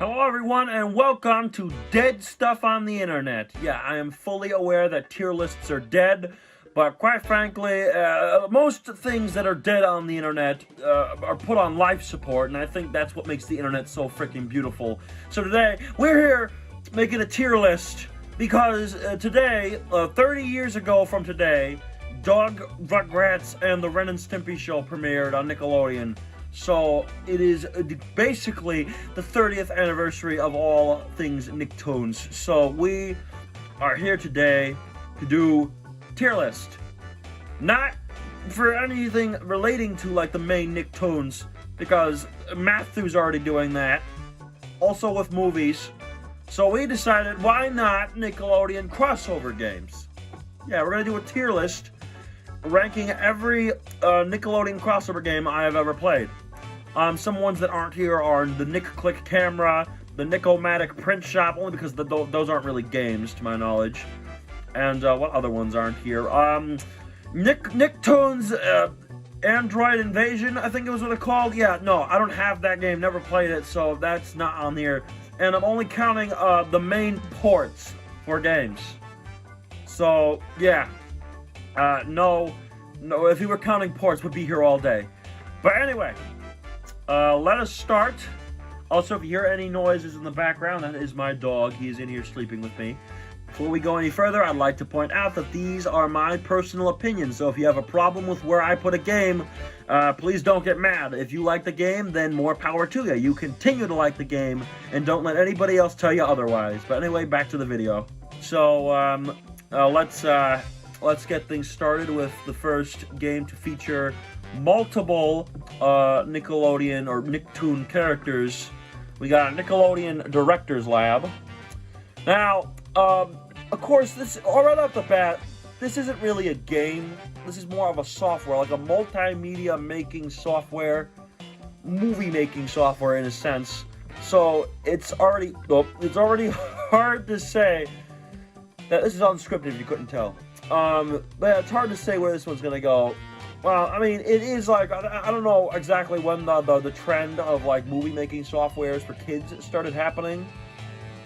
Hello everyone and welcome to Dead Stuff on the Internet. Yeah, I am fully aware that tier lists are dead, but quite frankly, most things that are dead on the internet are put on life support, and I think that's what makes the internet so freaking beautiful. So today, we're here making a tier list because today, 30 years ago from today, Doug, Rugrats, and the Ren and Stimpy show premiered on Nickelodeon. So it is basically the 30th anniversary of all things Nicktoons. So we are here today to do tier list. Not for anything relating to like the main Nicktoons, because Matthew's already doing that. Also with movies. So we decided, why not Nickelodeon crossover games? Yeah, we're gonna do a tier list ranking every Nickelodeon crossover game I have ever played. Some ones that aren't here are the Nick Click Camera, the Nick-O-Matic Print Shop, only because those aren't really games, to my knowledge. And what other ones aren't here? Nicktoons Android Invasion, I think it was what it called. Yeah, no, I don't have that game, never played it, so that's not on here. And I'm only counting the main ports for games. So, yeah. No, if you were counting ports, we'd be here all day. But anyway, let us start. Also, if you hear any noises in the background, that is my dog. He is in here sleeping with me. Before we go any further, I'd like to point out that these are my personal opinions. So if you have a problem with where I put a game, please don't get mad. If you like the game, then more power to you. You continue to like the game, and don't let anybody else tell you otherwise. But anyway, back to the video. So, let's get things started with the first game to feature multiple Nickelodeon or Nicktoon characters. We got a Nickelodeon Director's Lab. Now, of course, right off the bat, this isn't really a game. This is more of a software, like a multimedia making software, movie making software in a sense. So it's already hard to say that this is unscripted, if you couldn't tell. But it's hard to say where this one's gonna go. Well, I mean, it is like, I don't know exactly when the trend of like movie making softwares for kids started happening,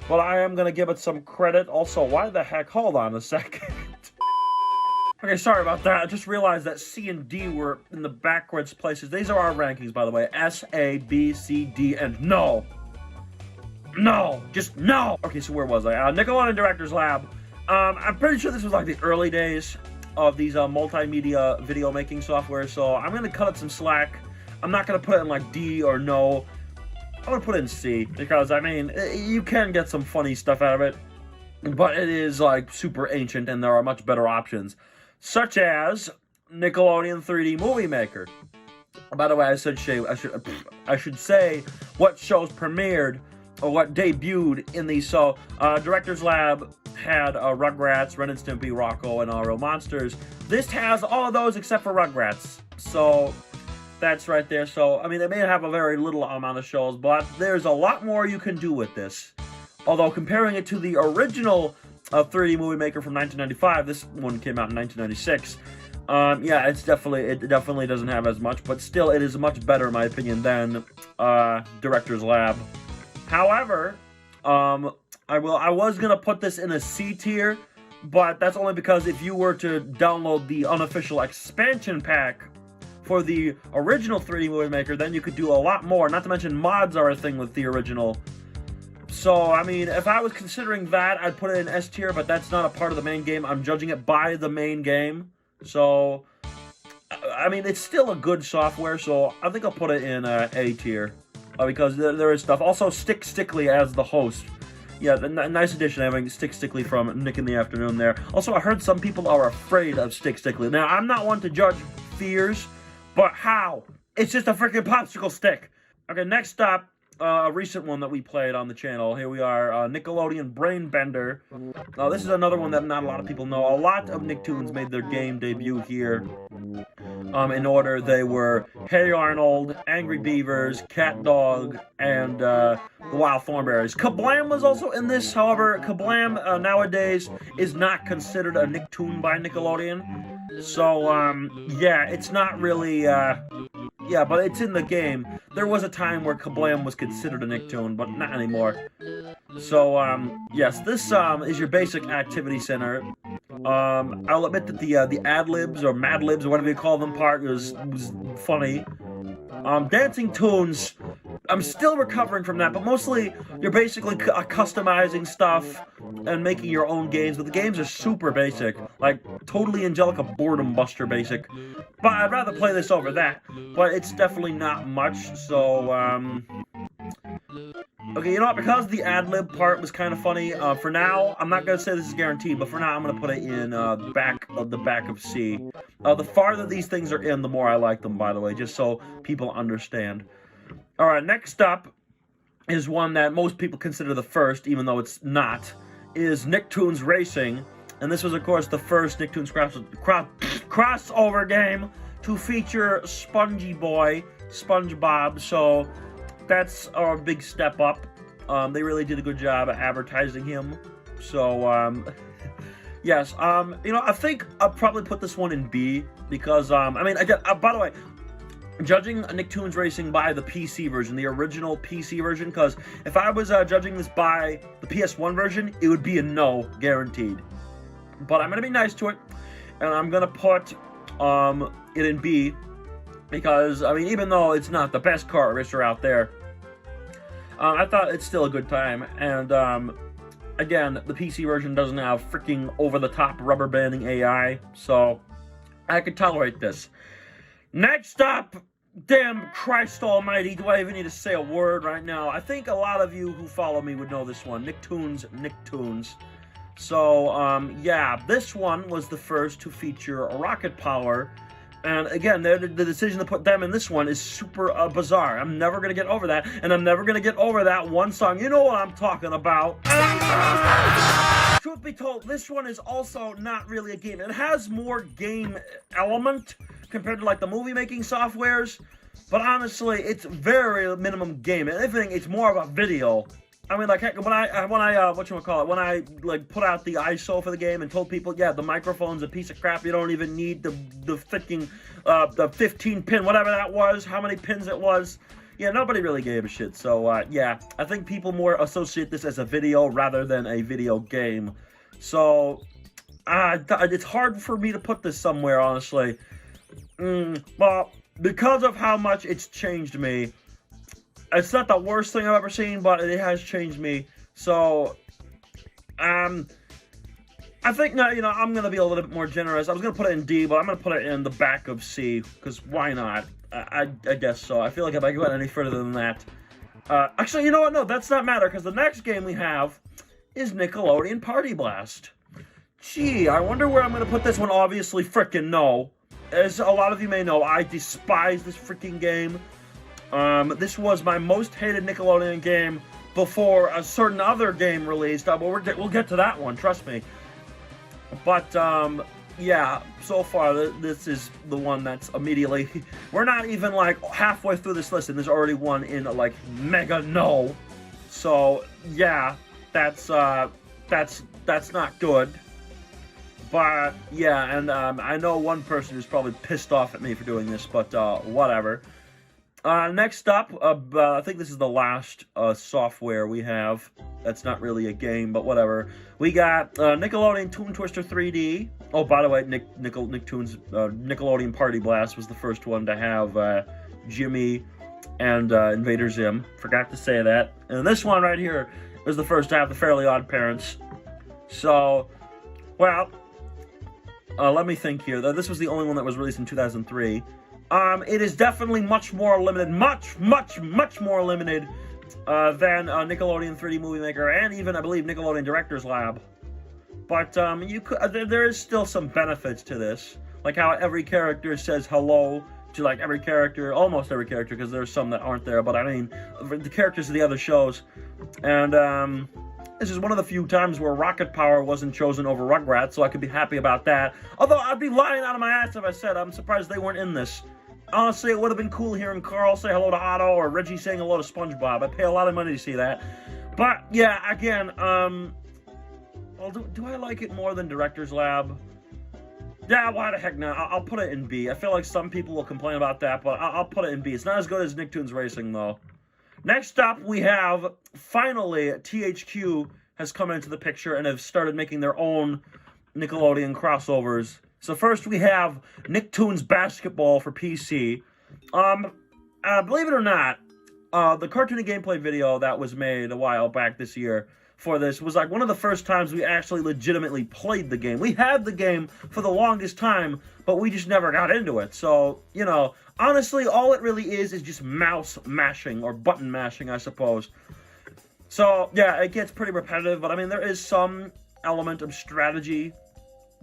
but I am gonna give it some credit. Also, why the heck? Hold on a second. Okay, sorry about that. I just realized that C and D were in the backwards places. These are our rankings, by the way. S, A, B, C, D, and no. No, just no. Okay, so where was I? Nickelodeon Director's Lab. I'm pretty sure this was like the early days of these multimedia video making software, so I'm gonna cut it some slack. I'm not gonna put it in like D or no. I'm gonna put it in C, because I mean, you can get some funny stuff out of it, but it is like super ancient and there are much better options, such as Nickelodeon 3D Movie Maker. By the way, I should say what shows premiered or what debuted in these. So Director's Lab had Rugrats, Ren and Stimpy, Rocco, and All Real Monsters. This has all of those except for Rugrats. So that's right there. So, I mean, they may have a very little amount of shows, but there's a lot more you can do with this. Although, comparing it to the original 3D Movie Maker from 1995, this one came out in 1996. Yeah, it definitely doesn't have as much, but still, it is much better, in my opinion, than Director's Lab. However, I was gonna put this in a C tier, but that's only because if you were to download the unofficial expansion pack for the original 3D Movie Maker, then you could do a lot more. Not to mention mods are a thing with the original. So, I mean, if I was considering that, I'd put it in S tier, but that's not a part of the main game. I'm judging it by the main game. So, I mean, it's still a good software, so I think I'll put it in A tier. Because there is stuff. Also, Stick Stickly as the host. Yeah, nice addition having Stick Stickly from Nick in the Afternoon there. Also, I heard some people are afraid of Stick Stickly. Now, I'm not one to judge fears, but how? It's just a freaking popsicle stick. Okay, next up, a recent one that we played on the channel. Here we are, Nickelodeon Brain Bender. Now, this is another one that not a lot of people know. A lot of Nicktoons made their game debut here. In order, they were Hey Arnold, Angry Beavers, Cat Dog, and the Wild Thornberrys. Kablam was also in this. However, Kablam nowadays is not considered a Nicktoon by Nickelodeon. So, yeah, it's not really Yeah, but it's in the game. There was a time where Kablam was considered a Nicktoon, but not anymore. So, yes, this is your basic activity center. I'll admit that the ad-libs or mad-libs or whatever you call them part was funny. Dancing Tunes, I'm still recovering from that, but mostly you're basically customizing stuff and making your own games, but the games are super basic, like totally Angelica Boredom Buster basic. But I'd rather play this over that, but it's definitely not much, so, okay, you know what, because the ad-lib part was kind of funny, for now, I'm not going to say this is guaranteed, but for now I'm going to put it in the back of C. The farther these things are in, the more I like them, by the way, just so people understand. Alright, next up is one that most people consider the first, even though it's not, is Nicktoons Racing. And this was, of course, the first Nicktoons crossover game to feature Spongy Boy, SpongeBob, so that's a big step up. They really did a good job at advertising him. So, yes, you know, I think I'll probably put this one in B, because, I mean, again, by the way, judging Nicktoons Racing by the PC version, the original PC version, because if I was judging this by the PS1 version, it would be a no, guaranteed. But I'm going to be nice to it, and I'm going to put it in B, because, I mean, even though it's not the best kart racer out there, I thought it's still a good time, and, again, the PC version doesn't have freaking over-the-top rubber banding AI, so I could tolerate this. Next up, damn Christ almighty, do I even need to say a word right now? I think a lot of you who follow me would know this one, Nicktoons. So, yeah, this one was the first to feature Rocket Power, and again, the decision to put them in this one is super bizarre. I'm never going to get over that, and I'm never going to get over that one song. You know what I'm talking about. Truth be told, this one is also not really a game. It has more game element compared to like the movie making softwares, but honestly, it's very minimum game. And if anything, it's more of a video. I mean, like when I like put out the ISO for the game and told people, yeah, the microphone's a piece of crap. You don't even need the freaking the 15 pin, whatever that was, how many pins it was. Yeah, nobody really gave a shit. So yeah, I think people more associate this as a video rather than a video game. So it's hard for me to put this somewhere, honestly. Well, because of how much it's changed me, it's not the worst thing I've ever seen, but it has changed me. So, I think now, you know, I'm going to be a little bit more generous. I was going to put it in D, but I'm going to put it in the back of C, because why not? I guess so. I feel like if I go any further than that... actually, you know what? No, that's not matter, because the next game we have is Nickelodeon Party Blast. Gee, I wonder where I'm going to put this one. Obviously, frickin' no. As a lot of you may know, I despise this freaking game. This was my most hated Nickelodeon game before a certain other game released. But we'll get to that one, trust me. But, yeah, so far, this is the one that's immediately... We're not even, like, halfway through this list, and there's already one in, like, mega no. So, yeah, that's not good. But, yeah, and I know one person who's probably pissed off at me for doing this, but whatever. Next up, I think this is the last software we have. That's not really a game, but whatever. We got Nickelodeon Toon Twister 3D. Oh, by the way, Nicktoons Nickelodeon Party Blast was the first one to have Jimmy and Invader Zim. Forgot to say that. And this one right here was the first to have the Fairly Odd Parents. So, well... let me think here. This was the only one that was released in 2003. It is definitely much more limited, much more limited than Nickelodeon 3D Movie Maker and even, I believe, Nickelodeon Director's Lab. But there is still some benefits to this, like how every character says hello to like every character, almost every character, because there's some that aren't there. But I mean, the characters of the other shows, and this is one of the few times where Rocket Power wasn't chosen over Rugrats, so I could be happy about that. Although I'd be lying out of my ass if I said I'm surprised they weren't in this. Honestly, it would have been cool hearing Carl say hello to Otto or Reggie saying hello to SpongeBob. I'd pay a lot of money to see that. But, yeah, again, well, do I like it more than Director's Lab? Yeah, why the heck not? I'll put it in B. I feel like some people will complain about that, but I'll put it in B. It's not as good as Nicktoons Racing, though. Next up, we have, finally, THQ has come into the picture and have started making their own Nickelodeon crossovers. So first we have Nicktoons Basketball for PC. Believe it or not, the cartoony gameplay video that was made a while back this year for this was like one of the first times we actually legitimately played the game. We had the game for the longest time, but we just never got into it. So, you know, honestly, all it really is just mouse mashing, or button mashing, I suppose. So, yeah, it gets pretty repetitive, but I mean, there is some element of strategy,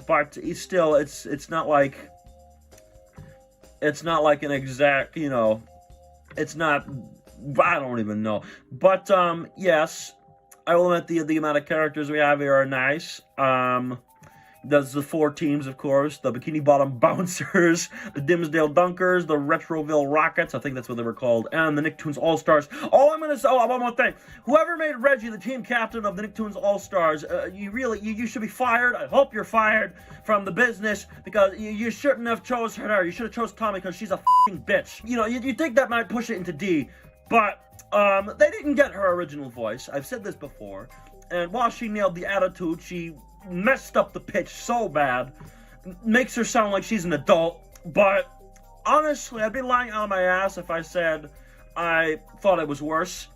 but it's not like an exact, you know, it's not, I don't even know. But, yes, I will admit the amount of characters we have here are nice. There's the 4 teams, of course. The Bikini Bottom Bouncers, the Dimsdale Dunkers, the Retroville Rockets, I think that's what they were called, and the Nicktoons All-Stars. Oh, I'm going to say, one more thing. Whoever made Reggie the team captain of the Nicktoons All-Stars, you should be fired. I hope you're fired from the business, because you shouldn't have chose her. You should have chose Tommy, because she's a f***ing bitch. You know, you think that might push it into D, but they didn't get her original voice. I've said this before. And while she nailed the attitude, she messed up the pitch so bad. Makes her sound like she's an adult. But honestly, I'd be lying on my ass if I said I thought it was worse.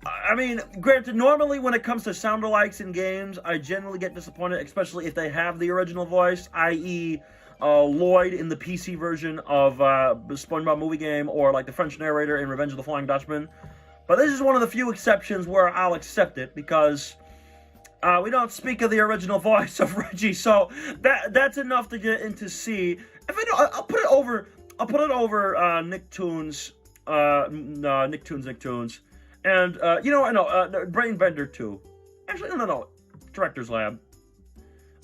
I mean, granted, normally when it comes to sound-alikes in games, I generally get disappointed, especially if they have the original voice, i.e., Lloyd in the PC version of the SpongeBob movie game, or like the French narrator in Revenge of the Flying Dutchman. But this is one of the few exceptions where I'll accept it, because we don't speak of the original voice of Reggie, so that's enough to get into C. If I don't, I'll put it over Nicktoons, Nicktoons, and you know, I know Brain Bender 2. Actually, no, Director's Lab.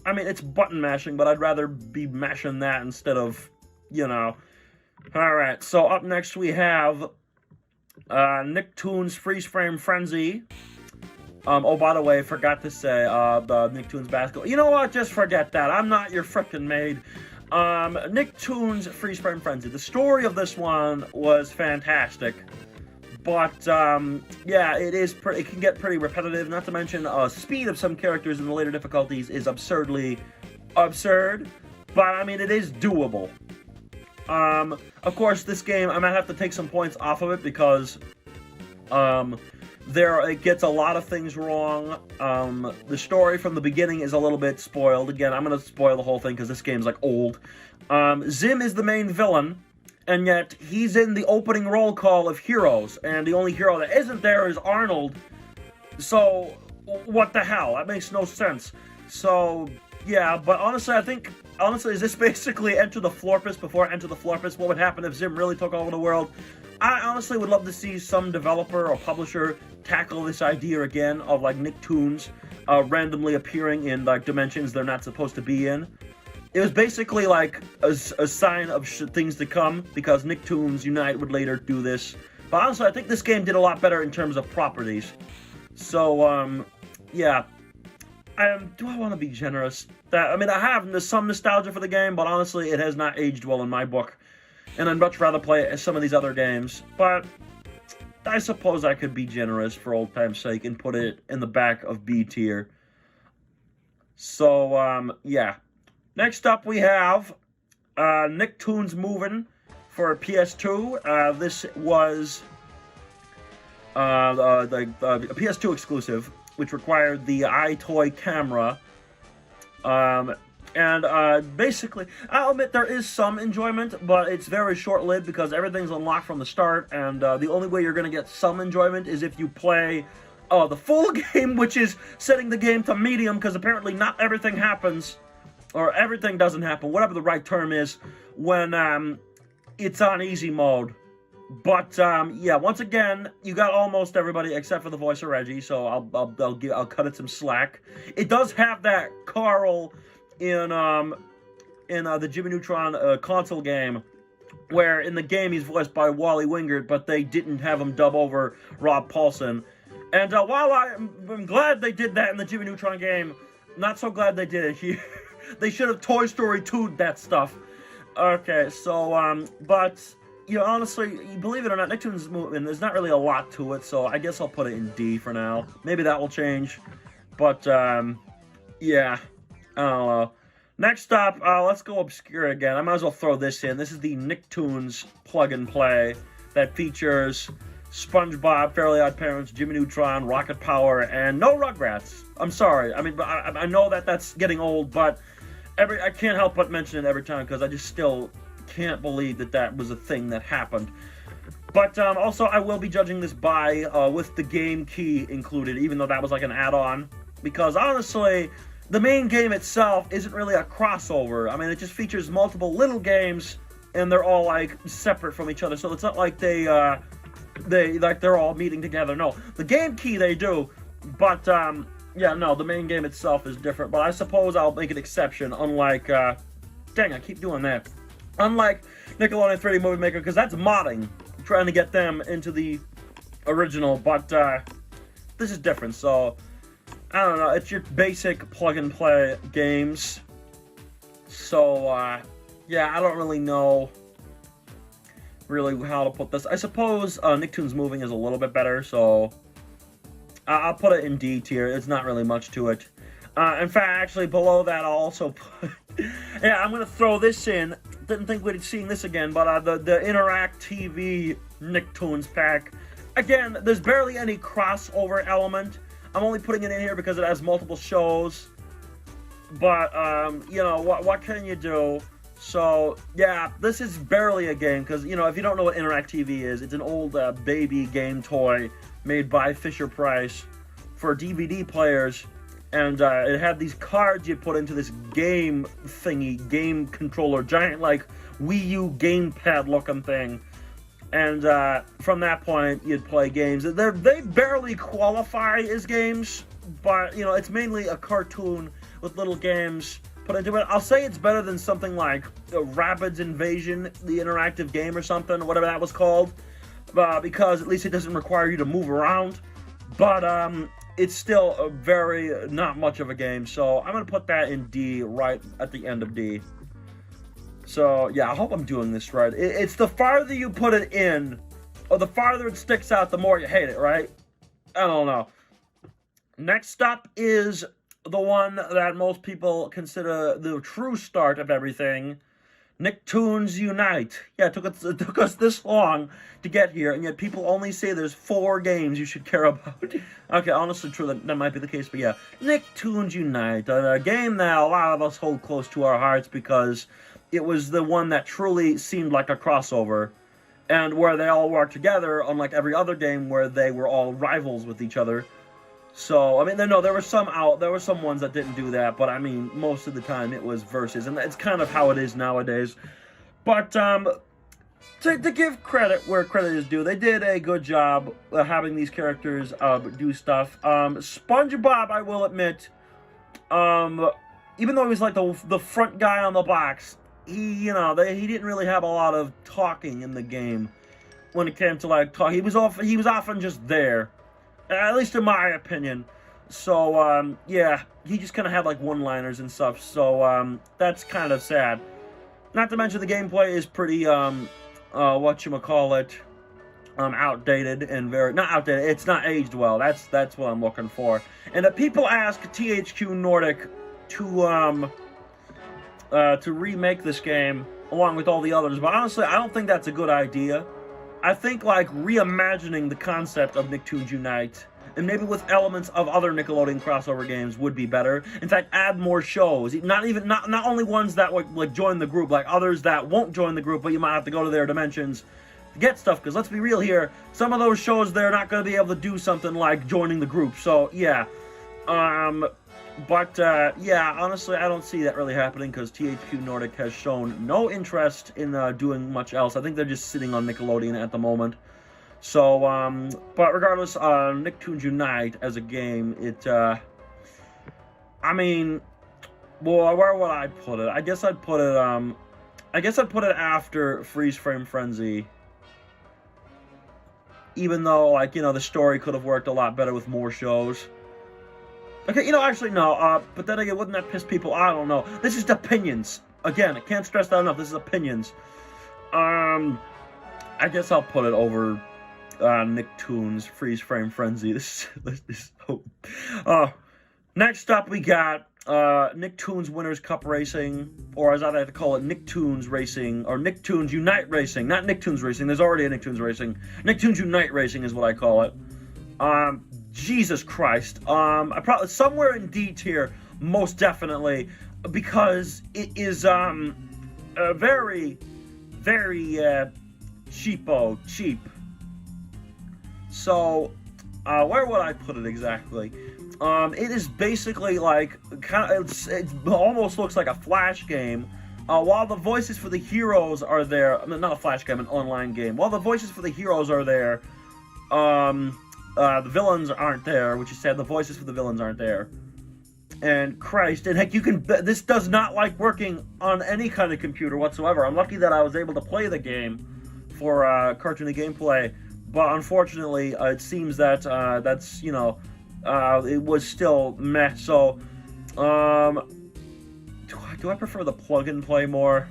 I mean, it's button mashing, but I'd rather be mashing that instead of, you know. All right, so up next we have Nicktoons Freeze Frame Frenzy. Oh, by the way, forgot to say, the Nicktoons Basketball. You know what? Just forget that. I'm not your frickin' maid. Nicktoons Freeze Frame Frenzy. The story of this one was fantastic. But, yeah, it can get pretty repetitive. Not to mention, speed of some characters in the later difficulties is absurdly absurd. But, I mean, it is doable. Of course, this game, I might have to take some points off of it because, it gets a lot of things wrong. The story from the beginning is a little bit spoiled. Again, I'm going to spoil the whole thing because this game's, like, old. Zim is the main villain, and yet he's in the opening roll call of heroes, and the only hero that isn't there is Arnold. So, what the hell? That makes no sense. So, yeah, but honestly, is this basically Enter the Florpus before Enter the Florpus? What would happen if Zim really took over the world? I honestly would love to see some developer or publisher tackle this idea again of, like, Nicktoons randomly appearing in, like, dimensions they're not supposed to be in. It was basically, like, a sign of things to come, because Nicktoons Unite would later do this. But honestly, I think this game did a lot better in terms of properties. So, yeah. Do I want to be generous? I mean, I have some nostalgia for the game, but honestly, it has not aged well in my book. And I'd much rather play it as some of these other games. But I suppose I could be generous for old time's sake and put it in the back of B tier. So, yeah. Next up, we have Nicktoons Movin' for PS2. This was a PS2 exclusive, which required the iToy camera. Basically, I'll admit there is some enjoyment, but it's very short-lived because everything's unlocked from the start, and the only way you're going to get some enjoyment is if you play the full game, which is setting the game to medium, because apparently not everything happens, or everything doesn't happen, whatever the right term is, when it's on easy mode. But, yeah, once again, you got almost everybody except for the voice of Reggie, so I'll cut it some slack. It does have that Carl in the Jimmy Neutron console game, where in the game he's voiced by Wally Wingert, but they didn't have him dub over Rob Paulson. And while I'm glad they did that in the Jimmy Neutron game, not so glad they did it here. They should have Toy Story 2'd that stuff. Okay, so, but, you know, honestly, believe it or not, Nicktoons movement, there's not really a lot to it, so I guess I'll put it in D for now. Maybe that will change, but, yeah, I don't know. Next up, let's go obscure again. I might as well throw this in. This is the Nicktoons plug-and-play that features SpongeBob, Fairly Odd Parents, Jimmy Neutron, Rocket Power, and no Rugrats. I'm sorry. I mean, I know that that's getting old, but I can't help but mention it every time because I just still can't believe that that was a thing that happened. But also, I will be judging this by with the game key included, even though that was like an add-on. Because honestly, the main game itself isn't really a crossover. I mean, it just features multiple little games, and they're all like separate from each other. So it's not like they're all meeting together. No, the game key they do, but yeah, no, the main game itself is different. But I suppose I'll make an exception. Unlike dang, I keep doing that. Unlike Nickelodeon 3D Movie Maker, because that's modding, trying to get them into the original. But this is different. So I don't know. It's your basic plug and play games. So yeah, I don't really know how to put this. I suppose Nicktoons Moving is a little bit better, so I'll put it in D tier. It's not really much to it. In fact, actually, below that, I'll also put... yeah, I'm going to throw this in. Didn't think we'd be seeing this again, but the Interact TV Nicktoons pack. Again, there's barely any crossover element. I'm only putting it in here because it has multiple shows. But, you know, what can you do? So, yeah, this is barely a game, because, you know, if you don't know what Interact TV is, it's an old baby game toy made by Fisher-Price for DVD players, and it had these cards you put into this game thingy, game controller, giant, like, Wii U gamepad-looking thing, and from that point, you'd play games. They barely qualify as games, but, you know, it's mainly a cartoon with little games put into it. I'll say it's better than something like Rabbids Invasion, the interactive game or something, whatever that was called, because at least it doesn't require you to move around. But it's still a very not much of a game, so I'm going to put that in D right at the end of D. So yeah, I hope I'm doing this right. It's the farther you put it in, or the farther it sticks out, the more you hate it, right? I don't know. Next up is the one that most people consider the true start of everything, Nicktoons Unite. Yeah, it took us this long to get here, and yet people only say there's 4 games you should care about. Okay, honestly, true, that might be the case, but yeah. Nicktoons Unite, a game that a lot of us hold close to our hearts because it was the one that truly seemed like a crossover, and where they all worked together, unlike every other game where they were all rivals with each other. So, I mean, there were some ones that didn't do that, but I mean, most of the time it was versus, and it's kind of how it is nowadays. But, to give credit where credit is due, they did a good job having these characters do stuff. SpongeBob, I will admit, even though he was like the front guy on the box, he didn't really have a lot of talking in the game when it came to like talk. He was often just there. At least in my opinion. So, yeah, he just kind of had, like, one-liners and stuff. So, that's kind of sad. Not to mention the gameplay is pretty, whatchamacallit, outdated and not outdated. It's not aged well. That's what I'm looking for. And if people ask THQ Nordic to remake this game along with all the others, but honestly, I don't think that's a good idea. I think, like, reimagining the concept of Nicktoons Unite, and maybe with elements of other Nickelodeon crossover games, would be better. In fact, add more shows. Not only ones that would, like, join the group, like others that won't join the group, but you might have to go to their dimensions to get stuff, because let's be real here, some of those shows, they're not going to be able to do something like joining the group, so, yeah. But, yeah, honestly, I don't see that really happening because THQ Nordic has shown no interest in doing much else. I think they're just sitting on Nickelodeon at the moment. So, but regardless, Nicktoons Unite as a game, I mean, well, where would I put it? I guess I'd put it after Freeze Frame Frenzy. Even though, like, you know, the story could have worked a lot better with more shows. Okay, actually, no, but then again, wouldn't that piss people? I don't know. This is opinions. Again, I can't stress that enough. This is opinions. I guess I'll put it over Nicktoons Freeze Frame Frenzy. Next up, we got Nicktoons Winners Cup Racing, or as I like to call it, Nicktoons Racing, or Nicktoons Unite Racing. Not Nicktoons Racing. There's already a Nicktoons Racing. Nicktoons Unite Racing is what I call it. Jesus Christ. I probably somewhere in D tier, most definitely, because it is very, very cheap. So, where would I put it exactly? It is basically like it almost looks like a Flash game. While the voices for the heroes are there, I mean, not a Flash game, an online game. While the voices for the heroes are there, the villains aren't there, which is sad. The voices for the villains aren't there. And Christ, and heck, this does not like working on any kind of computer whatsoever. I'm lucky that I was able to play the game for cartoony gameplay, but unfortunately, it seems that that's it was still meh. So, do I prefer the plug and play more?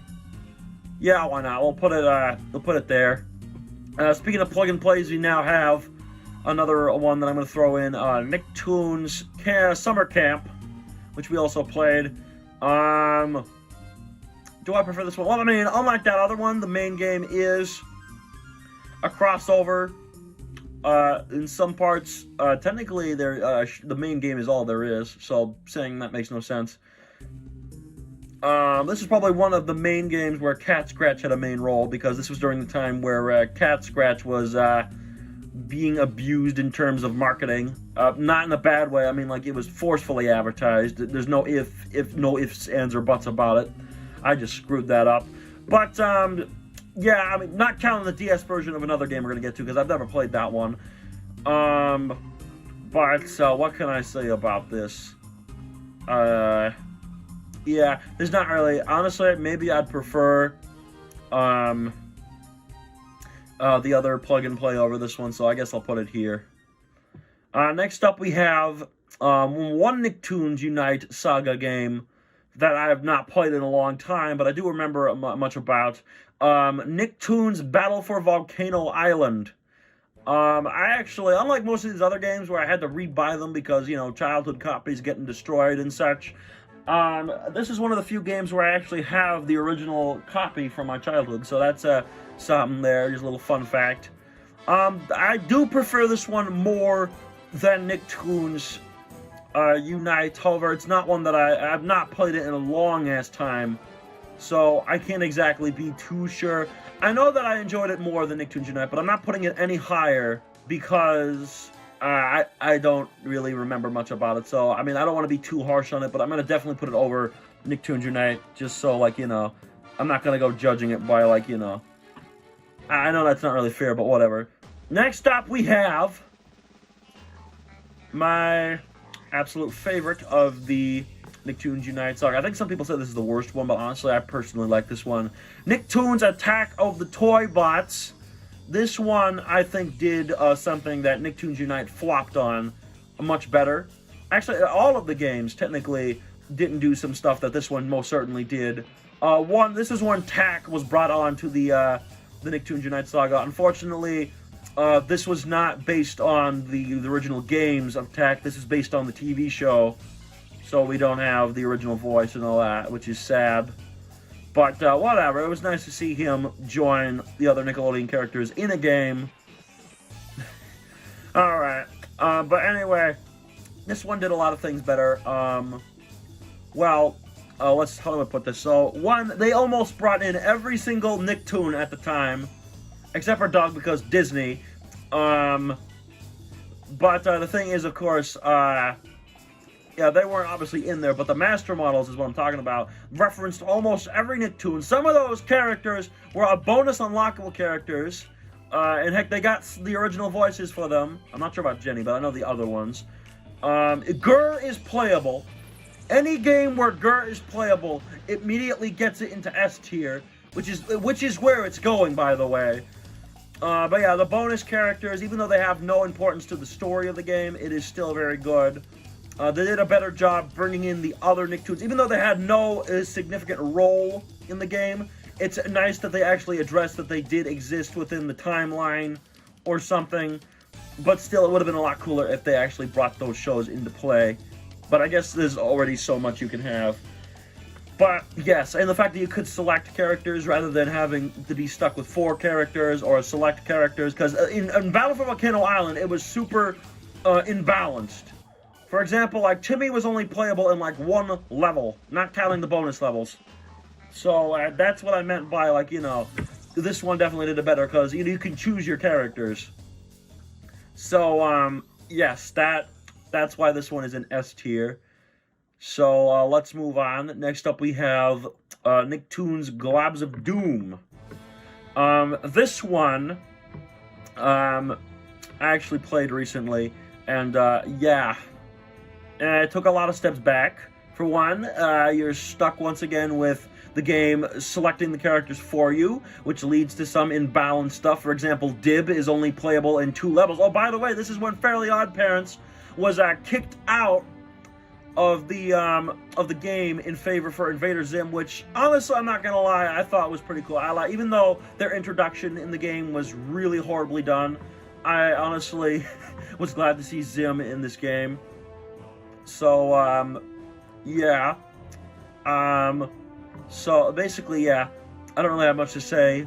Yeah, why not? We'll put it there. Speaking of plug and plays, we now have another one that I'm going to throw in, Nicktoons Summer Camp, which we also played. Do I prefer this one? Well, I mean, unlike that other one, the main game is a crossover. In some parts, technically, the main game is all there is, so saying that makes no sense. This is probably one of the main games where Cat Scratch had a main role, because this was during the time where Cat Scratch was being abused in terms of marketing. Not in a bad way. I mean, like, it was forcefully advertised. There's no no ifs, ands, or buts about it. I just screwed that up. But, yeah, I mean, not counting the DS version of another game we're going to get to, because I've never played that one. But, what can I say about this? Yeah, there's not really... Honestly, maybe I'd prefer, the other plug-and-play over this one, so I guess I'll put it here. Next up, we have, one Nicktoons Unite Saga game that I have not played in a long time, but I do remember much about. Nicktoons Battle for Volcano Island. I actually, unlike most of these other games where I had to rebuy them because, childhood copies getting destroyed and such, this is one of the few games where I actually have the original copy from my childhood, so that's something there, just a little fun fact. I do prefer this one more than Nicktoons Unite. However, it's not one that I've not played it in a long-ass time, so I can't exactly be too sure. I know that I enjoyed it more than Nicktoons Unite, but I'm not putting it any higher because I don't really remember much about it. So, I mean, I don't want to be too harsh on it, but I'm going to definitely put it over Nicktoons Unite, just so, like, I'm not going to go judging it by, like, I know that's not really fair, but whatever. Next up, we have my absolute favorite of the Nicktoons Unite Saga. I think some people said this is the worst one, but honestly, I personally like this one. Nicktoons Attack of the Toy Bots. This one, I think, did something that Nicktoons Unite flopped on much better. Actually, all of the games, technically, didn't do some stuff that this one most certainly did. This is when TAC was brought on to the Nicktoons Unite Saga. Unfortunately, this was not based on the original games of TAC. This is based on the TV show. So we don't have the original voice and all that, which is sad. But whatever, it was nice to see him join the other Nickelodeon characters in a game. Alright, but anyway, this one did a lot of things better. How do I put this? So, one, they almost brought in every single Nicktoon at the time, except for Doug because Disney. But the thing is, of course, yeah, they weren't obviously in there, but the master models is what I'm talking about. Referenced almost every Nicktoon. Some of those characters were bonus unlockable characters. And heck, they got the original voices for them. I'm not sure about Jenny, but I know the other ones. Gur is playable. Any game where Gur is playable immediately gets it into S tier, which is where it's going, by the way. But yeah, the bonus characters, even though they have no importance to the story of the game, it is still very good. They did a better job bringing in the other Nicktoons, even though they had no significant role in the game. It's nice that they actually addressed that they did exist within the timeline or something, but still, it would have been a lot cooler if they actually brought those shows into play. But I guess there's already so much you can have. But yes, and the fact that you could select characters rather than having to be stuck with 4 characters or select characters, because in Battle for Volcano Island, it was super imbalanced. For example, like, Timmy was only playable in, like, 1 level, not counting the bonus levels. So, that's what I meant by, like, you know, this one definitely did it better, because, you know, you can choose your characters. So, yes, that's why this one is an S tier. So, let's move on. Next up, we have Nicktoons Globs of Doom. This one, I actually played recently, and, yeah. It took a lot of steps back. For one, you're stuck once again with the game selecting the characters for you, which leads to some imbalanced stuff. For example, Dib is only playable in 2 levels. Oh, by the way, this is when Fairly Odd Parents was kicked out of the game in favor for Invader Zim, which honestly, I'm not gonna lie, I thought was pretty cool. Even though their introduction in the game was really horribly done, I honestly was glad to see Zim in this game. So, yeah. So, basically, yeah. I don't really have much to say,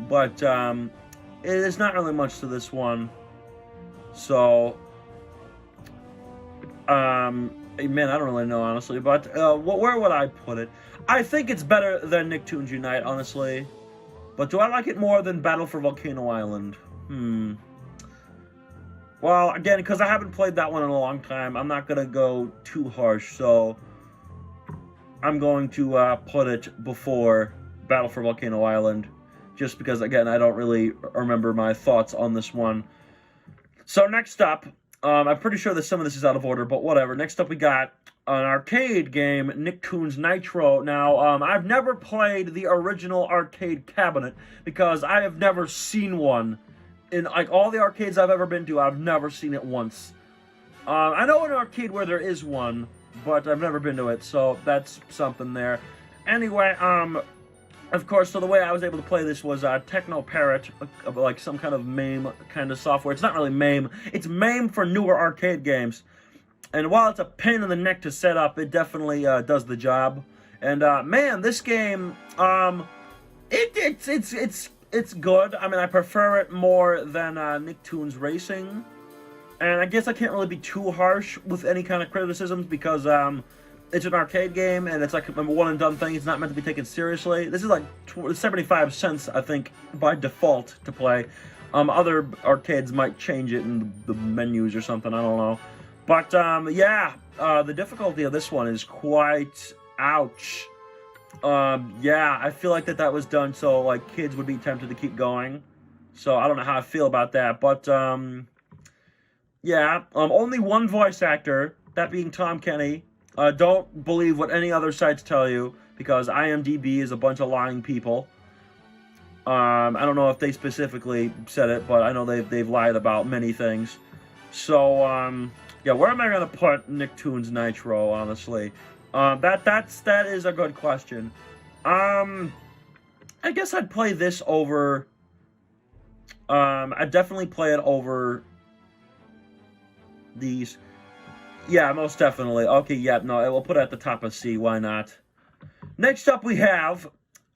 but, there's not really much to this one. So, man, I don't really know, honestly, but, where would I put it? I think it's better than Nicktoons Unite, honestly. But do I like it more than Battle for Volcano Island? Well, again, because I haven't played that one in a long time, I'm not going to go too harsh, so I'm going to put it before Battle for Volcano Island, just because, again, I don't really remember my thoughts on this one. So next up, I'm pretty sure that some of this is out of order, but whatever. Next up, we got an arcade game, Nicktoons Nitro. Now, I've never played the original arcade cabinet, because I have never seen one. In, like, all the arcades I've ever been to, I've never seen it once. I know an arcade where there is one, but I've never been to it, so that's something there. Anyway, of course, so the way I was able to play this was Techno Parrot, like some kind of MAME kind of software. It's not really MAME, it's MAME for newer arcade games. And while it's a pain in the neck to set up, it definitely does the job. And, man, this game, it's good. I mean, I prefer it more than Nicktoons Racing. And I guess I can't really be too harsh with any kind of criticisms, because it's an arcade game, and it's like a one-and-done thing. It's not meant to be taken seriously. This is like 75 cents, I think, by default to play. Other arcades might change it in the menus or something, I don't know. But, yeah, the difficulty of this one is quite ouch. Yeah, I feel like that was done so, like, kids would be tempted to keep going. So, I don't know how I feel about that, but, yeah, only one voice actor, that being Tom Kenny. Don't believe what any other sites tell you, because IMDb is a bunch of lying people. I don't know if they specifically said it, but I know they've lied about many things. So, yeah, where am I going to put Nicktoons Nitro, honestly? That is a good question. I guess I'd play this over, I'd definitely play it over these. Yeah, most definitely. Okay, yeah, no, we'll put it at the top of C, why not? Next up we have,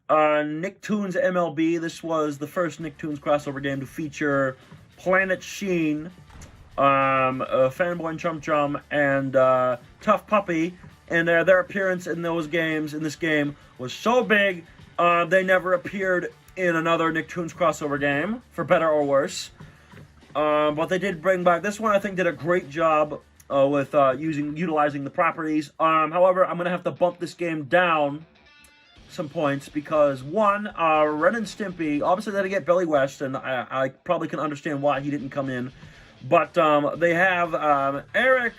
Nicktoons MLB. This was the first Nicktoons crossover game to feature Planet Sheen, Fanboy and Chum Chum, and, Tough Puppy. And their appearance in this game, was so big, they never appeared in another Nicktoons crossover game, for better or worse. But they did bring back, this one I think did a great job with utilizing the properties. However, I'm going to have to bump this game down some points, because one, Ren and Stimpy, obviously they had to get Billy West, and I probably can understand why he didn't come in. But they have Eric,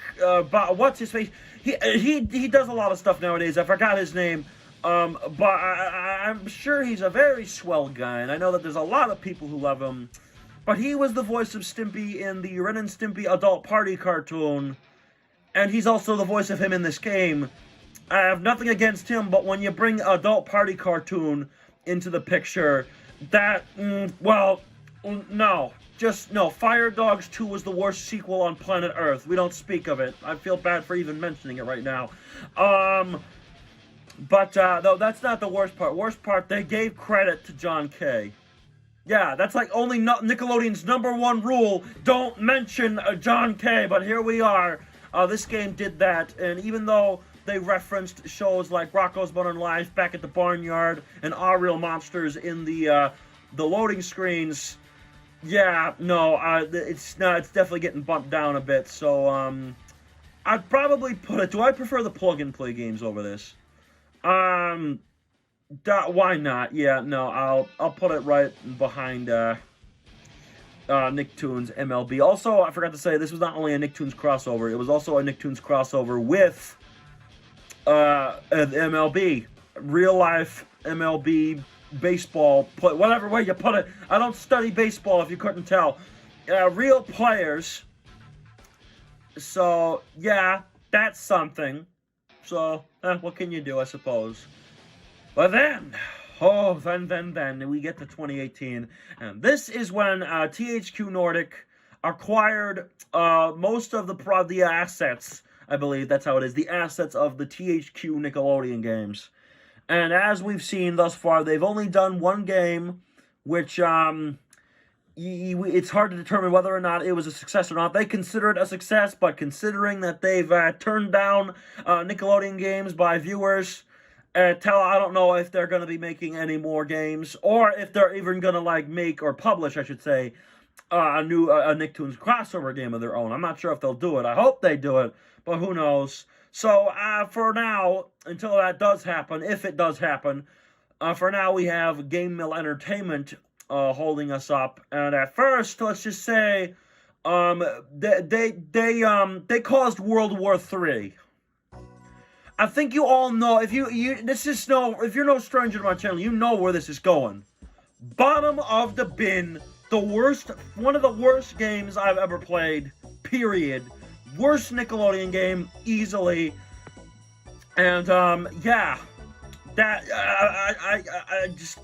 what's his face? He does a lot of stuff nowadays. I forgot his name. But I'm sure he's a very swell guy, and I know that there's a lot of people who love him. But he was the voice of Stimpy in the Ren and Stimpy Adult Party cartoon. and he's also the voice of him in this game. I have nothing against him, but when you bring adult party cartoon into the picture, that, well, no. Just, no. Fire Dogs 2 was the worst sequel on planet Earth. We don't speak of it. I feel bad for even mentioning it right now. But, no, that's not the worst part. Worst part, they gave credit to John K. Yeah, that's like only Nickelodeon's #1 rule. Don't mention John K. But here we are. This game did that, and even though they referenced shows like Rocko's Modern Life, Back at the Barnyard, and Our Real Monsters in the loading screens, yeah, no, it's definitely getting bumped down a bit. So I'd probably put it. Do I prefer the plug-and-play games over this? Why not? Yeah, no, I'll put it right behind Nicktoons MLB. Also, I forgot to say, this was not only a Nicktoons crossover, it was also a Nicktoons crossover with MLB. Real life MLB baseball, whatever way you put it. I don't study baseball, if you couldn't tell. Real players. So, yeah, that's something. So, what can you do, I suppose? But then, then we get to 2018, and this is when THQ Nordic acquired most of the assets, I believe that's how it is, the assets of the THQ Nickelodeon games. And as we've seen thus far, they've only done one game, which it's hard to determine whether or not it was a success or not. They consider it a success, but considering that they've turned down Nickelodeon games by viewers, I don't know if they're going to be making any more games, or if they're even going to, like, make or publish, I should say, a new Nicktoons crossover game of their own. I'm not sure if they'll do it. I hope they do it, but who knows. So, for now, until that does happen, if it does happen, for now we have Game Mill Entertainment holding us up. And at first, let's just say, they caused World War III. I think you all know, if you're no stranger to my channel, you know where this is going. Bottom of the bin, one of the worst games I've ever played, period. Worst Nickelodeon game, easily. And, yeah, that, I just,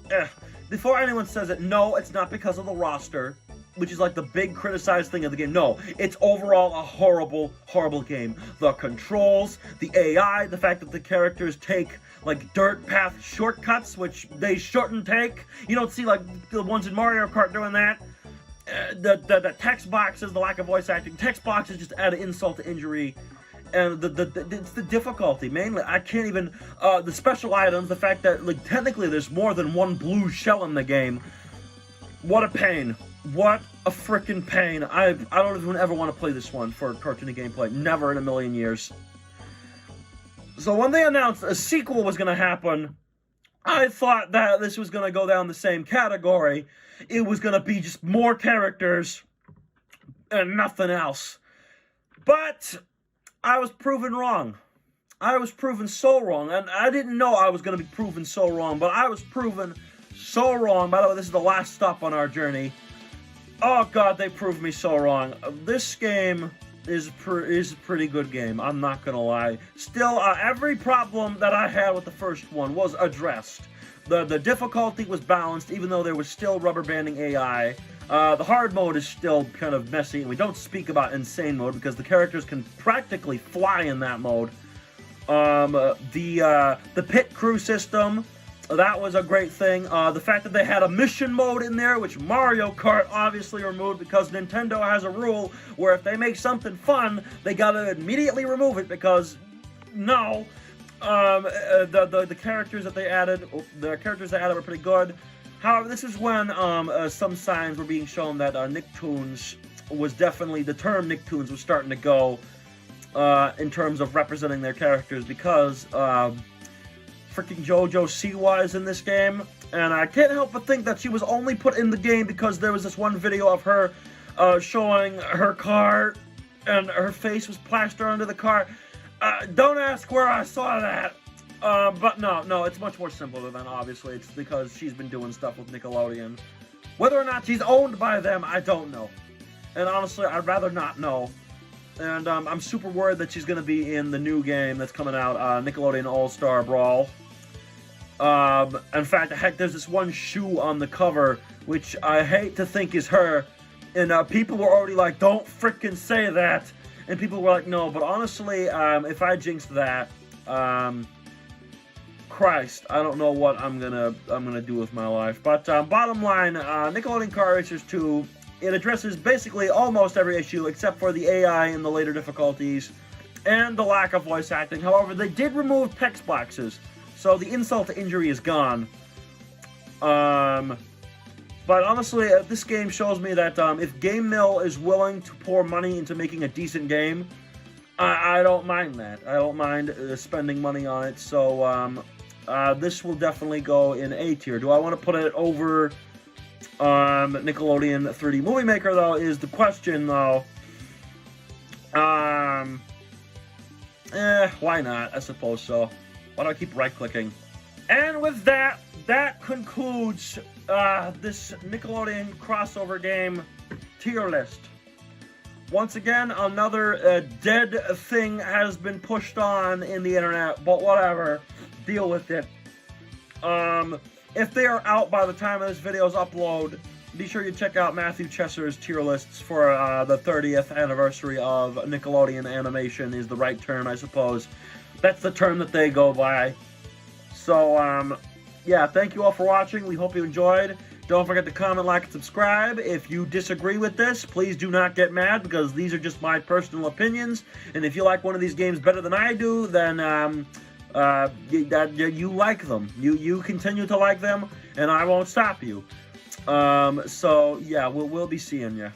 before anyone says it, no, it's not because of the roster, which is like the big criticized thing of the game. No, it's overall a horrible, horrible game. The controls, the AI, the fact that the characters take like dirt path shortcuts, which they shouldn't take. You don't see like the ones in Mario Kart doing that. The text boxes, the lack of voice acting. Text boxes just add insult to injury. And it's the difficulty, mainly. I can't even, the special items, the fact that, like, technically there's more than one blue shell in the game. What a pain. What a freaking pain. I don't even ever want to play this one for cartoony gameplay. Never in a million years. So when they announced a sequel was going to happen, I thought that this was going to go down the same category. It was going to be just more characters and nothing else. But I was proven wrong. I was proven so wrong. And I didn't know I was going to be proven so wrong, but I was proven so wrong. By the way, this is the last stop on our journey. Oh god, they proved me so wrong. This game is a pretty good game, I'm not gonna lie. Still, every problem that I had with the first one was addressed. The difficulty was balanced, even though there was still rubber banding AI. The hard mode is still kind of messy, and we don't speak about insane mode because the characters can practically fly in that mode. The pit crew system, that was a great thing. The fact that they had a mission mode in there, which Mario Kart obviously removed because Nintendo has a rule where if they make something fun, they gotta immediately remove it because, no. The characters that they added, were pretty good. However, this is when some signs were being shown that Nicktoons was definitely, the term Nicktoons was starting to go in terms of representing their characters because freaking JoJo Siwa is in this game, and I can't help but think that she was only put in the game because there was this one video of her showing her car, and her face was plastered onto the car. Don't ask where I saw that, but no, it's much more simpler than obviously. It's because she's been doing stuff with Nickelodeon. Whether or not she's owned by them, I don't know. And honestly, I'd rather not know. And I'm super worried that she's going to be in the new game that's coming out, Nickelodeon All-Star Brawl. In fact, heck, there's this one shoe on the cover, which I hate to think is her. And people were already like, don't frickin' say that. And people were like, no. But honestly, if I jinxed that, Christ, I don't know what I'm gonna do with my life. But bottom line, Nickelodeon Car Racers 2, it addresses basically almost every issue except for the AI in the later difficulties and the lack of voice acting. However, they did remove text boxes, so the insult to injury is gone. But honestly, this game shows me that if Game Mill is willing to pour money into making a decent game, I don't mind that. I don't mind spending money on it. So this will definitely go in A tier. Do I want to put it over Nickelodeon 3D Movie Maker, though, is the question, though. Why not? I suppose so. Why do I keep right-clicking? And with that, that concludes this Nickelodeon crossover game tier list. Once again, another dead thing has been pushed on in the internet, but whatever. Deal with it. If they are out by the time of this video's upload, be sure you check out Matthew Chesser's tier lists for the 30th anniversary of Nickelodeon Animation is the right term, I suppose. That's the term that they go by. So, yeah, thank you all for watching. We hope you enjoyed. Don't forget to comment, like, and subscribe. If you disagree with this, please do not get mad, because these are just my personal opinions. And if you like one of these games better than I do, then you like them. You continue to like them, and I won't stop you. So, yeah, we'll be seeing you.